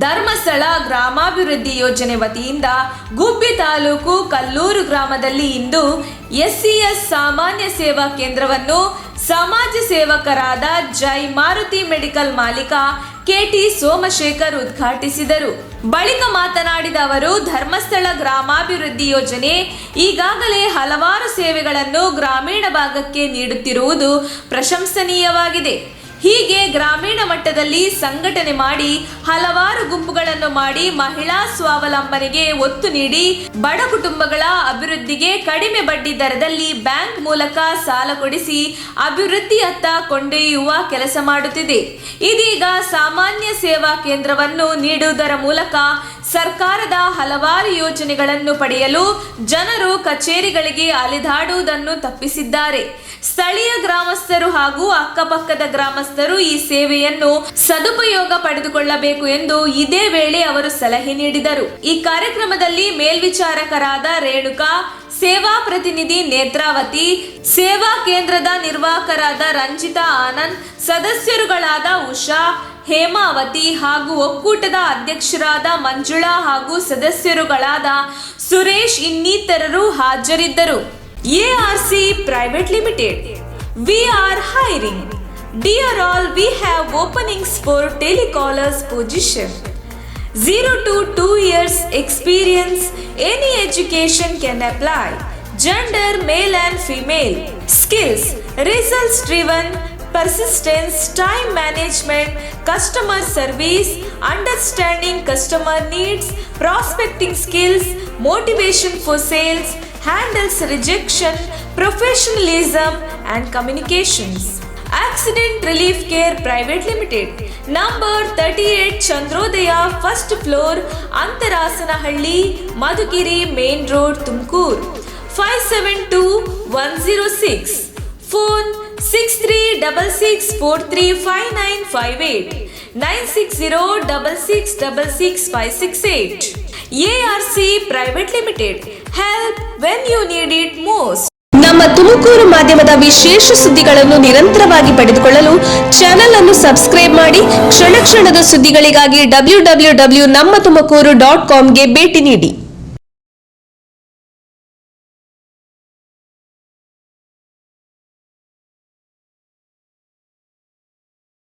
ಧರ್ಮಸ್ಥಳ ಗ್ರಾಮಾಭಿವೃದ್ಧಿ ಯೋಜನೆ ವತಿಯಿಂದ ಗುಬ್ಬಿ ತಾಲೂಕು ಕಲ್ಲೂರು ಗ್ರಾಮದಲ್ಲಿ ಇಂದು ಎಸ್ಸಿಎಸ್ ಸಾಮಾನ್ಯ ಸೇವಾ ಕೇಂದ್ರವನ್ನು ಸಮಾಜ ಸೇವಕರಾದ ಜೈ ಮಾರುತಿ ಮೆಡಿಕಲ್ ಮಾಲೀಕ ಕೆಟಿ ಸೋಮಶೇಖರ್ ಉದ್ಘಾಟಿಸಿದರು. ಬಳಿಕ ಮಾತನಾಡಿದ ಅವರು, ಧರ್ಮಸ್ಥಳ ಗ್ರಾಮಾಭಿವೃದ್ಧಿ ಯೋಜನೆ ಈಗಾಗಲೇ ಹಲವಾರು ಸೇವೆಗಳನ್ನು ಗ್ರಾಮೀಣ ಭಾಗಕ್ಕೆ ನೀಡುತ್ತಿರುವುದು ಪ್ರಶಂಸನೀಯವಾಗಿದೆ. ಹೀಗೆ ಗ್ರಾಮೀಣ ಮಟ್ಟದಲ್ಲಿ ಸಂಘಟನೆ ಮಾಡಿ ಹಲವಾರು ಗುಂಪುಗಳನ್ನು ಮಾಡಿ ಮಹಿಳಾ ಸ್ವಾವಲಂಬನೆಗೆ ಒತ್ತು ನೀಡಿ ಬಡ ಕುಟುಂಬಗಳ ಅಭಿವೃದ್ಧಿಗೆ ಕಡಿಮೆ ಬಡ್ಡಿ ದರದಲ್ಲಿ ಬ್ಯಾಂಕ್ ಮೂಲಕ ಸಾಲ ಕೊಡಿಸಿ ಅಭಿವೃದ್ಧಿಯತ್ತ ಕೊಂಡೊಯ್ಯುವ ಕೆಲಸ ಮಾಡುತ್ತಿದೆ. ಇದೀಗ ಸಾಮಾನ್ಯ ಸೇವಾ ಕೇಂದ್ರವನ್ನು ನೀಡುವುದರ ಮೂಲಕ ಸರ್ಕಾರದ ಹಲವಾರು ಯೋಜನೆಗಳನ್ನು ಪಡೆಯಲು ಜನರು ಕಚೇರಿಗಳಿಗೆ ಅಲೆದಾಡುವುದನ್ನು ತಪ್ಪಿಸಿದ್ದಾರೆ. ಸ್ಥಳೀಯ ಗ್ರಾಮಸ್ಥರು ಹಾಗೂ ಅಕ್ಕಪಕ್ಕದ ಗ್ರಾಮಸ್ಥರು ಈ ಸೇವೆಯನ್ನು ಸದುಪಯೋಗ ಪಡೆದುಕೊಳ್ಳಬೇಕು ಎಂದು ಇದೇ ವೇಳೆ ಅವರು ಸಲಹೆ ನೀಡಿದರು. ಈ ಕಾರ್ಯಕ್ರಮದಲ್ಲಿ ಮೇಲ್ವಿಚಾರಕರಾದ ರೇಣುಕಾ, ಸೇವಾ ಪ್ರತಿನಿಧಿ ನೇತ್ರಾವತಿ, ಸೇವಾ ಕೇಂದ್ರದ ನಿರ್ವಾಹಕರಾದ ರಂಜಿತಾ ಆನಂದ್, ಸದಸ್ಯರುಗಳಾದ ಉಷಾ, ಹೇಮಾವತಿ ಹಾಗೂ ಒಕ್ಕೂಟದ ಅಧ್ಯಕ್ಷರಾದ ಮಂಜುಳಾ ಹಾಗೂ ಸದಸ್ಯರುಗಳಾದ ಸುರೇಶ್ ಇನ್ನಿತರರು ಹಾಜರಿದ್ದರು. ARC Private Limited. We are hiring. Dear all, we have openings for telecallers position. 0 to 2 years experience. Any education can apply. Gender male and female. Skills results driven, persistence, time management, customer service, understanding customer needs, prospecting skills, motivation for sales, handles rejection, professionalism and communications. Accident Relief Care Private Limited. Number 38 Chandrodaya, first floor, Antarasanahalli, Madhugiri Main Road, Tumkur. 572106. Phone 6366435958 96066666568. ARC Private Limited. Help when you need it most. ನಮ್ಮ ತುಮಕೂರು ಮಾಧ್ಯಮದ ವಿಶೇಷ ಸುದ್ದಿಗಳನ್ನು ನಿರಂತರವಾಗಿ ಪಡೆದುಕೊಳ್ಳಲು channel ಅನ್ನು subscribe ಮಾಡಿ. ಕ್ಷಣ ಕ್ಷಣದ ಸುದ್ದಿಗಳಿಗಾಗಿ www.nammathumakuru.com ಗೆ ಭೇಟಿ ನೀಡಿ.